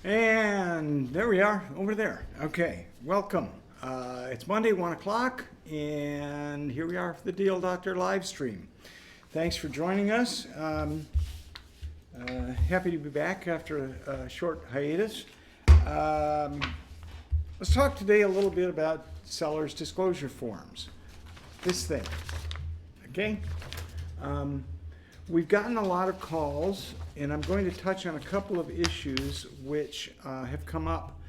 And there we are, over there. Okay, welcome. It's Monday, 1 o'clock, and here we are for the Deal Doctor live stream. Thanks for joining us. Happy to be back after a short hiatus. Let's talk today a little bit about sellers' disclosure forms. This thing, okay? We've gotten a lot of calls, and I'm going to touch on a couple of issues which have come up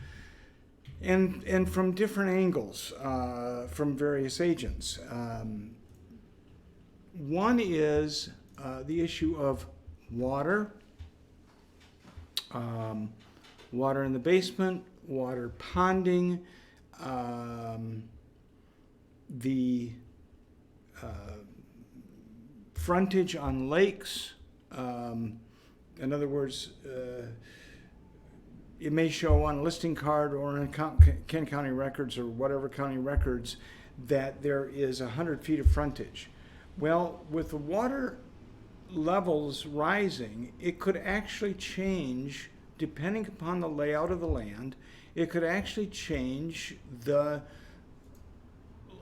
and from different angles from various agents. One is the issue of water, water in the basement, water ponding, the frontage on lakes. In other words, it may show on a listing card or in Kent County records or whatever county records that there is 100 feet of frontage. Well, with the water levels rising, it could actually change, depending upon the layout of the land, it could actually change the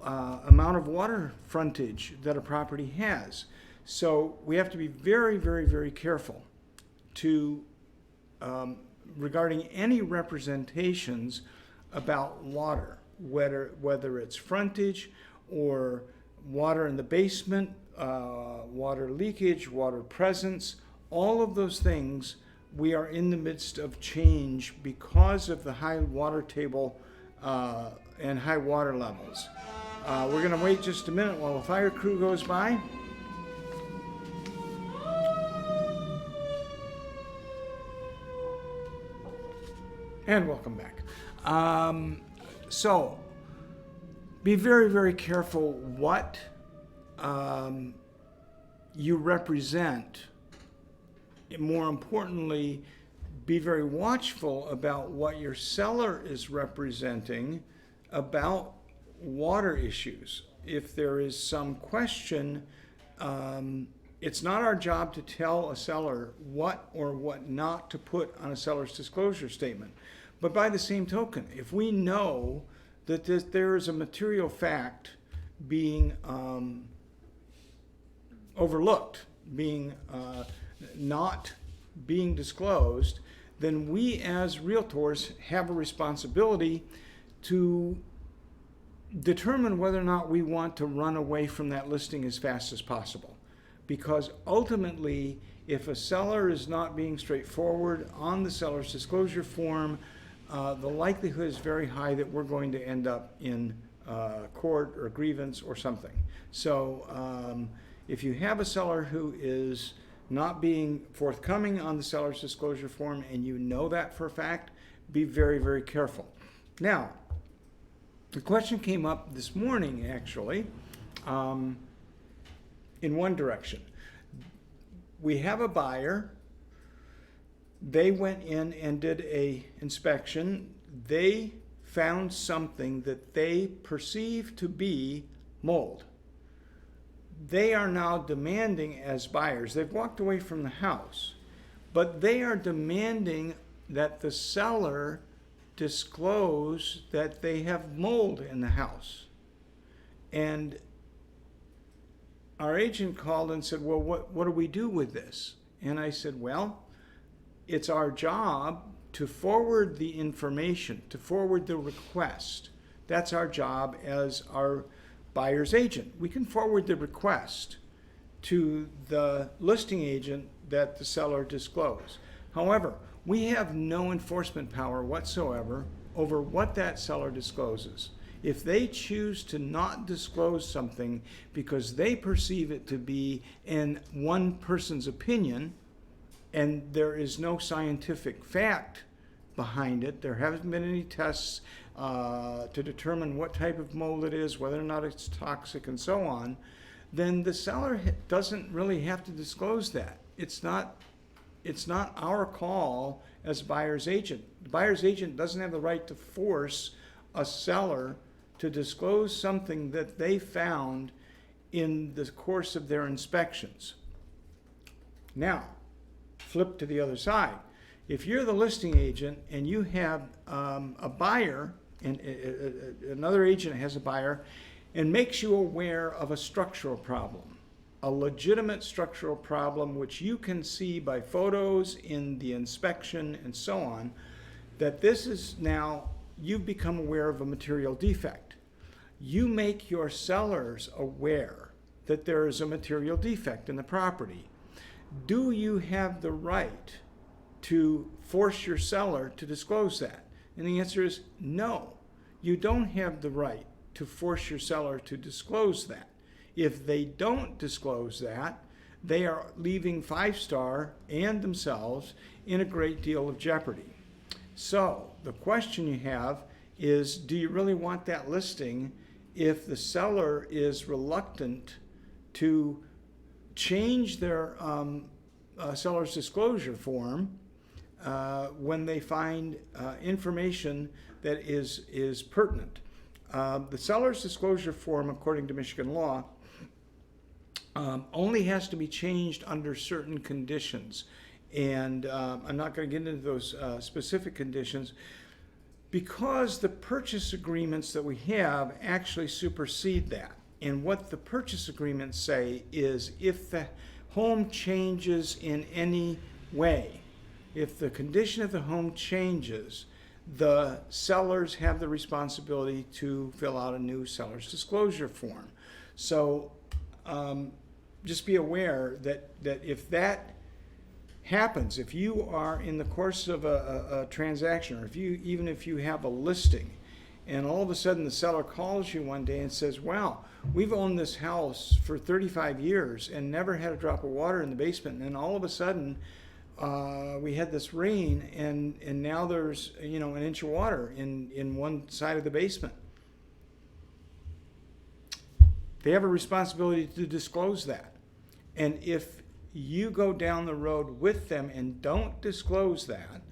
amount of water frontage that a property has. So we have to be very, very, very careful to regarding any representations about water, whether it's frontage or water in the basement, water leakage, water presence, all of those things we are in the midst of change because of the high water table and high water levels. We're going to wait just a minute while the fire crew goes by. And welcome back. So, be very, very careful what you represent. More importantly, be very watchful about what your seller is representing about water issues. If there is some question, it's not our job to tell a seller what or what not to put on a seller's disclosure statement. But by the same token, if we know that there is a material fact being overlooked, being not being disclosed, then we as realtors have a responsibility to determine whether or not we want to run away from that listing as fast as possible. Because ultimately, if a seller is not being straightforward on the seller's disclosure form, the likelihood is very high that we're going to end up in court or grievance or something. So if you have a seller who is not being forthcoming on the seller's disclosure form and you know that for a fact, be very, very careful. Now, the question came up this morning, actually, in one direction. We have a buyer. They went in and did an inspection. They found something that they perceive to be mold. They are now demanding as buyers, they've walked away from the house, but they are demanding that the seller disclose that they have mold in the house. And our agent called and said, well, what do we do with this? And I said, well, it's our job to forward the information, to forward the request. That's our job as our buyer's agent. We can forward the request to the listing agent that the seller disclose. However, we have no enforcement power whatsoever over what that seller discloses. If they choose to not disclose something because they perceive it to be in one person's opinion and there is no scientific fact behind it, there haven't been any tests to determine what type of mold it is, whether or not it's toxic and so on, then the seller doesn't really have to disclose that. It's not our call as buyer's agent. The buyer's agent doesn't have the right to force a seller to disclose something that they found in the course of their inspections. Now, flip to the other side. If you're the listing agent and you have a buyer, and another agent has a buyer, and makes you aware of a structural problem, a legitimate structural problem which you can see by photos in the inspection and so on, that this is now, you've become aware of a material defect. You make your sellers aware that there is a material defect in the property. Do you have the right to force your seller to disclose that? And the answer is no. You don't have the right to force your seller to disclose that. If they don't disclose that, they are leaving Five Star and themselves in a great deal of jeopardy. So the question you have is, do you really want that listing if the seller is reluctant to change their seller's disclosure form when they find information that is pertinent? The seller's disclosure form, according to Michigan law, only has to be changed under certain conditions. And I'm not going to get into those specific conditions because the purchase agreements that we have actually supersede that. And what the purchase agreements say is if the home changes in any way, if the condition of the home changes, the sellers have the responsibility to fill out a new seller's disclosure form. So just be aware that if that happens, if you are in the course of a transaction, or even if you have a listing, and all of a sudden the seller calls you one day and says, wow, we've owned this house for 35 years and never had a drop of water in the basement, and all of a sudden we had this rain and now there's an inch of water in one side of the basement. They have a responsibility to disclose that. And if you go down the road with them and don't disclose that,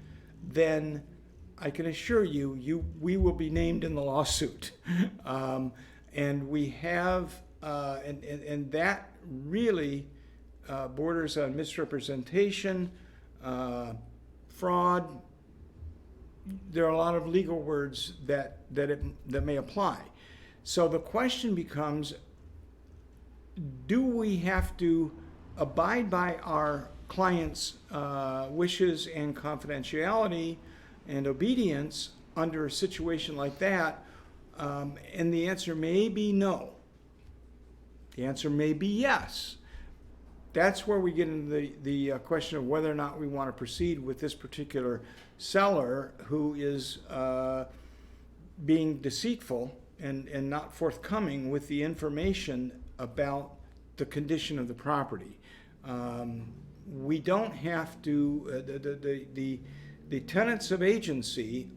then I can assure you, we will be named in the lawsuit. And we have, and that really borders on misrepresentation, fraud. There are a lot of legal words that may apply. So the question becomes, do we have to abide by our clients' wishes and confidentiality and obedience under a situation like that? And the answer may be no. The answer may be yes. That's where we get into the question of whether or not we want to proceed with this particular seller who is being deceitful and not forthcoming with the information about the condition of the property. We don't have to, the tenets of agency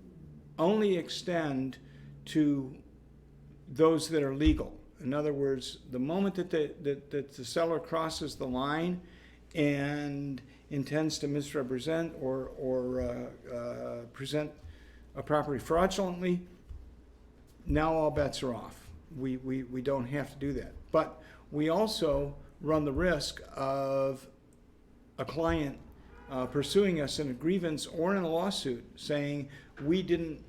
only extend to those that are legal. In other words, the moment that the seller crosses the line and intends to misrepresent or present a property fraudulently, now all bets are off. We don't have to do that. But we also run the risk of a client pursuing us in a grievance or in a lawsuit saying we didn't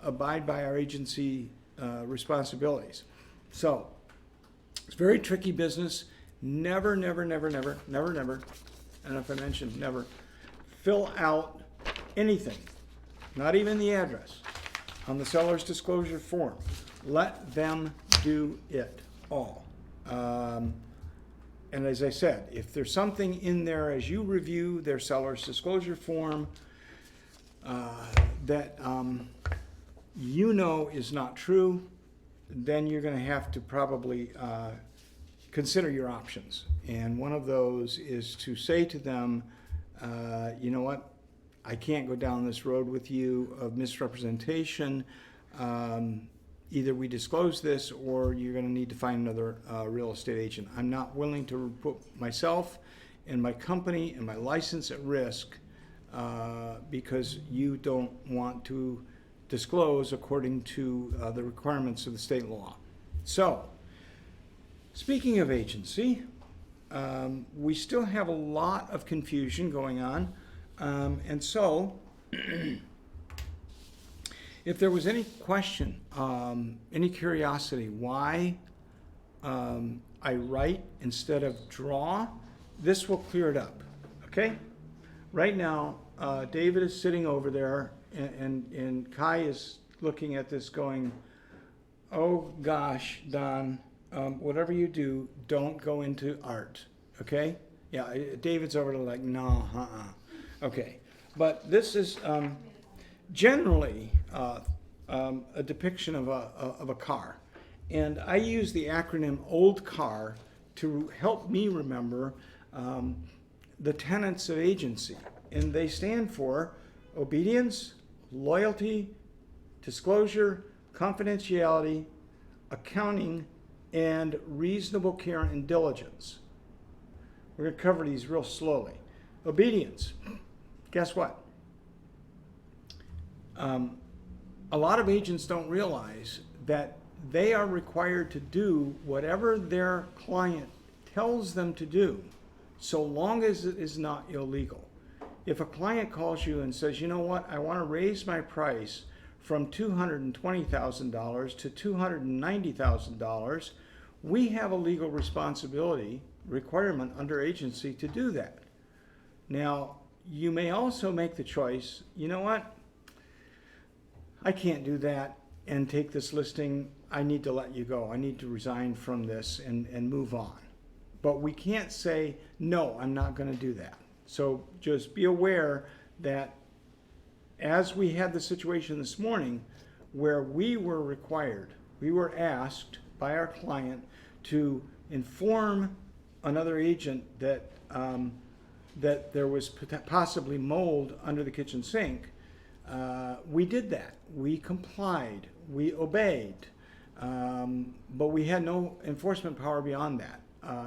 abide by our agency responsibilities. So it's very tricky business. Never, and if I mentioned never, fill out anything, not even the address, on the seller's disclosure form. Let them do it all. And as I said, if there's something in there as you review their seller's disclosure form that is not true, then you're going to have to probably consider your options. And one of those is to say to them, you know what, I can't go down this road with you of misrepresentation. Either we disclose this or you're going to need to find another real estate agent. I'm not willing to put myself and my company and my license at risk because you don't want to disclose according to the requirements of the state law. So, speaking of agency, we still have a lot of confusion going on. And so, if there was any question, any curiosity, why I write instead of draw, this will clear it up, okay? Right now, David is sitting over there, and Kai is looking at this going, oh gosh, Don, whatever you do, don't go into art, okay? Yeah, David's over there like, no, okay. But this is generally a depiction of a car. And I use the acronym OLD CAR to help me remember the tenets of agency. And they stand for obedience, loyalty, disclosure, confidentiality, accounting, and reasonable care and diligence. We're going to cover these real slowly. Obedience. Guess what? A lot of agents don't realize that they are required to do whatever their client tells them to do, so long as it is not illegal. If a client calls you and says, you know what, I want to raise my price from $220,000 to $290,000, we have a legal responsibility requirement under agency to do that. Now, you may also make the choice, you know what, I can't do that and take this listing, I need to let you go. I need to resign from this and move on. But we can't say, no, I'm not going to do that. So just be aware that as we had the situation this morning where we were required, we were asked by our client to inform another agent that, that there was possibly mold under the kitchen sink, we did that. We complied. We obeyed. But we had no enforcement power beyond that.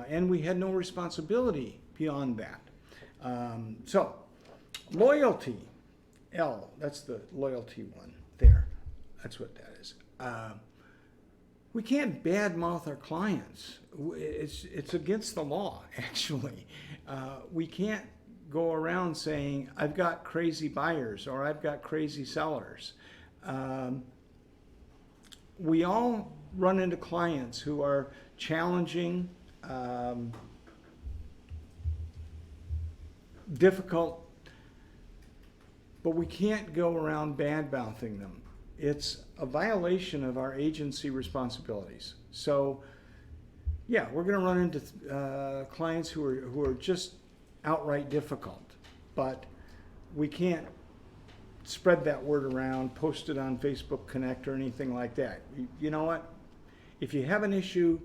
And we had no responsibility beyond that. So, loyalty. L, that's the loyalty one there. That's what that is. We can't badmouth our clients. It's against the law, actually. We can't go around saying, I've got crazy buyers or I've got crazy sellers. We all run into clients who are challenging, difficult, but we can't go around bad-mouthing them. It's a violation of our agency responsibilities. So, yeah, we're going to run into clients who are just outright difficult, but we can't spread that word around, post it on Facebook Connect or anything like that. You know what? If you have an issue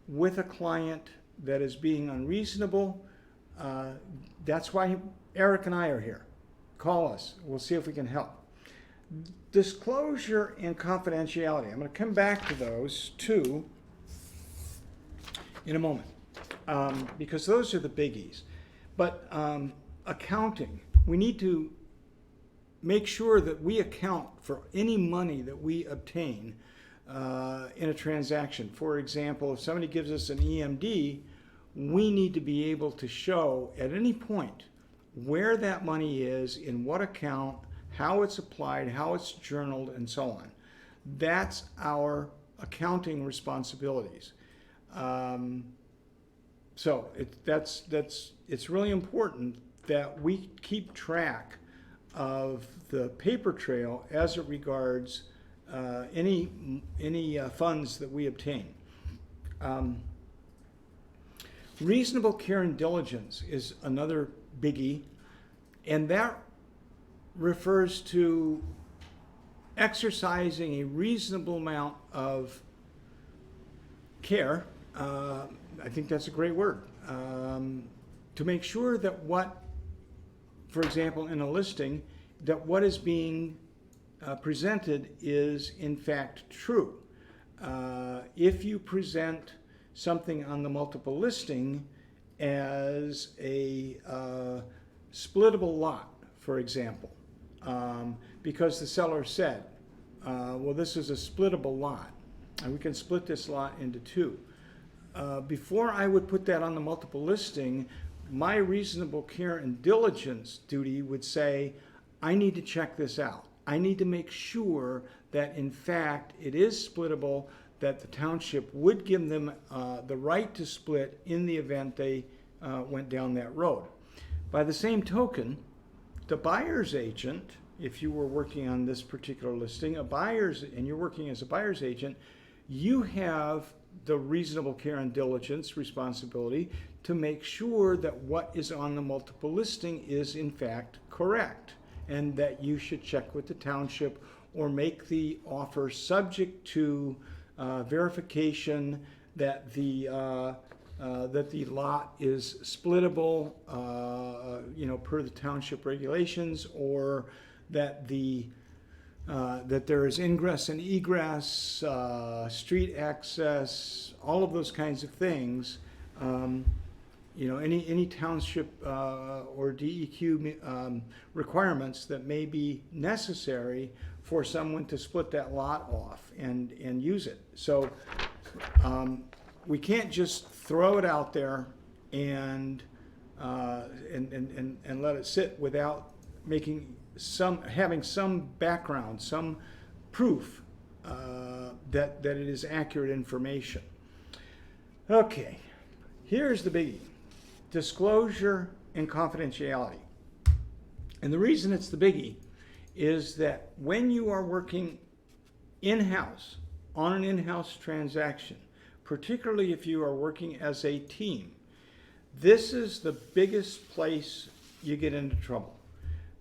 with a client that is being unreasonable, that's why Eric and I are here. Call us. We'll see if we can help. Disclosure and confidentiality. I'm going to come back to those two in a moment because those are the biggies. But accounting, we need to make sure that we account for any money that we obtain in a transaction. For example, if somebody gives us an EMD, we need to be able to show at any point where that money is, in what account, how it's applied, how it's journaled, and so on. That's our accounting responsibilities. So it's really important that we keep track of the paper trail as it regards any funds that we obtain. Reasonable care and diligence is another biggie, and that refers to exercising a reasonable amount of care. I think that's a great word. To make sure that what, for example, in a listing, that what is being presented is in fact true. If you present something on the multiple listing as a splittable lot, for example, because the seller said, well, this is a splittable lot, and we can split this lot into two. Before I would put that on the multiple listing, my reasonable care and diligence duty would say, I need to check this out. I need to make sure that in fact it is splittable, that the township would give them the right to split in the event they went down that road. By the same token, the buyer's agent, if you were working on this particular listing, and you're working as a buyer's agent, you have the reasonable care and diligence responsibility to make sure that what is on the multiple listing is in fact correct, and that you should check with the township or make the offer subject to verification that the lot is splittable, per the township regulations, or that that there is ingress and egress, street access, all of those kinds of things. Any township or DEQ requirements that may be necessary for someone to split that lot off and use it. So we can't just throw it out there and let it sit without having some background, some proof that it is accurate information. Okay, here's the biggie: disclosure and confidentiality. And the reason it's the biggie is that when you are working in-house on an in-house transaction, particularly if you are working as a team, this is the biggest place you get into trouble.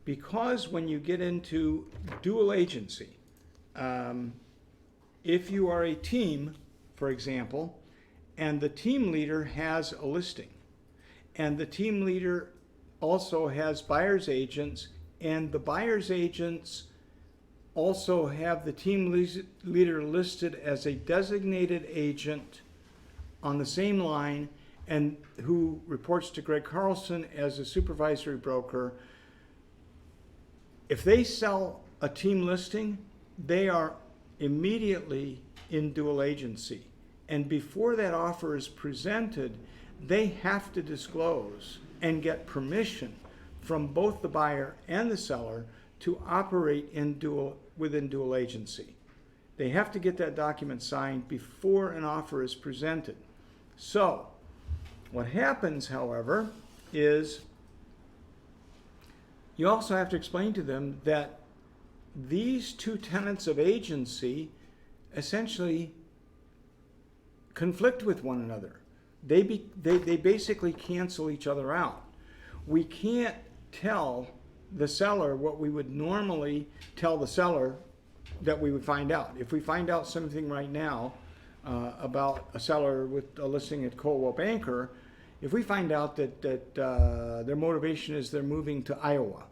Because when you get into dual agency, if you are a team, for example, and the team leader has a listing, and the team leader also has buyer's agents, and the buyer's agents also have the team leader listed as a designated agent on the same line, and who reports to Greg Carlson as a supervisory broker. If they sell a team listing, they are immediately in dual agency. And before that offer is presented, they have to disclose and get permission from both the buyer and the seller to operate within dual agency. They have to get that document signed before an offer is presented. So, what happens, however, is you also have to explain to them that these two tenets of agency essentially conflict with one another. They basically cancel each other out. We can't tell the seller what we would normally tell the seller that we would find out. If we find out something right now about a seller with a listing at Coldwell Banker, if we find out that their motivation is they're moving to Iowa,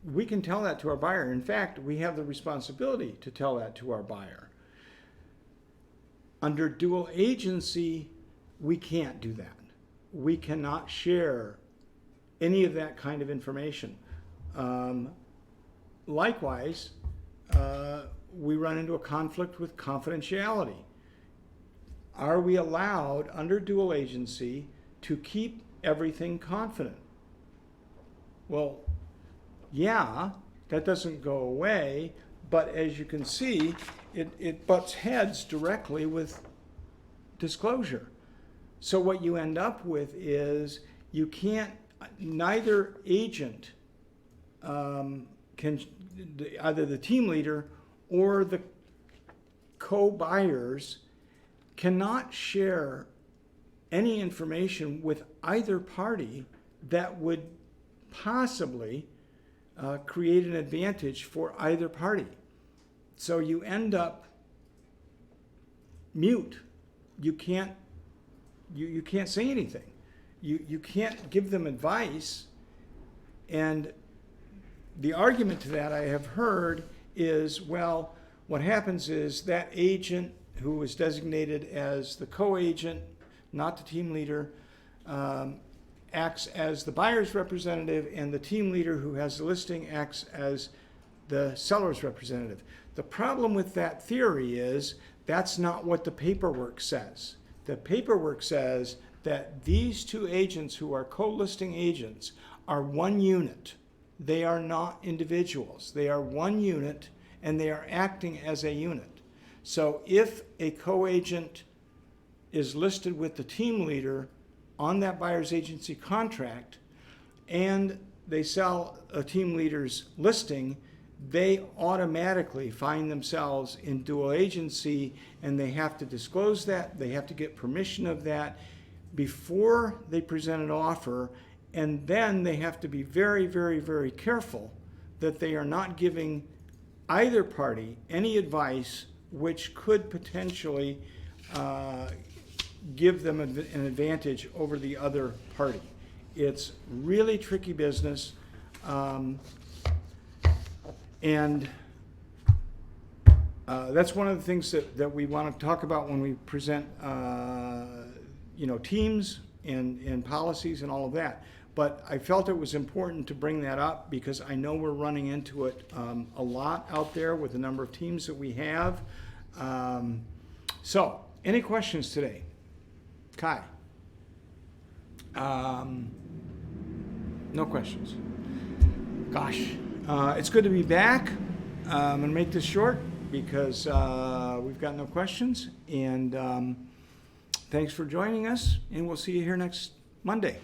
we can tell that to our buyer. In fact, we have the responsibility to tell that to our buyer. Under dual agency, we can't do that. We cannot share any of that kind of information. Likewise, we run into a conflict with confidentiality. Are we allowed under dual agency to keep everything confident? Well, yeah, that doesn't go away, but as you can see, it butts heads directly with disclosure. So what you end up with is you can't, neither agent can, either the team leader or the co-buyers cannot share any information with either party that would possibly create an advantage for either party. So you end up mute. You can't say anything. You can't give them advice. And the argument to that I have heard is, well, what happens is that agent who was designated as the co-agent, not the team leader, acts as the buyer's representative, and the team leader who has the listing acts as the seller's representative. The problem with that theory is that's not what the paperwork says. The paperwork says that these two agents who are co-listing agents are one unit. They are not individuals. They are one unit, and they are acting as a unit. So if a co-agent is listed with the team leader on that buyer's agency contract, and they sell a team leader's listing, they automatically find themselves in dual agency, and they have to disclose that. They have to get permission of that before they present an offer, and then they have to be very, very, very careful that they are not giving either party any advice which could potentially give them an advantage over the other party. It's really tricky business, and that's one of the things that we want to talk about when we present teams and policies and all of that. But I felt it was important to bring that up because I know we're running into it a lot out there with the number of teams that we have. So, any questions today? Kai? No questions. Gosh, it's good to be back. I'm going to make this short because we've got no questions. And thanks for joining us, and we'll see you here next Monday.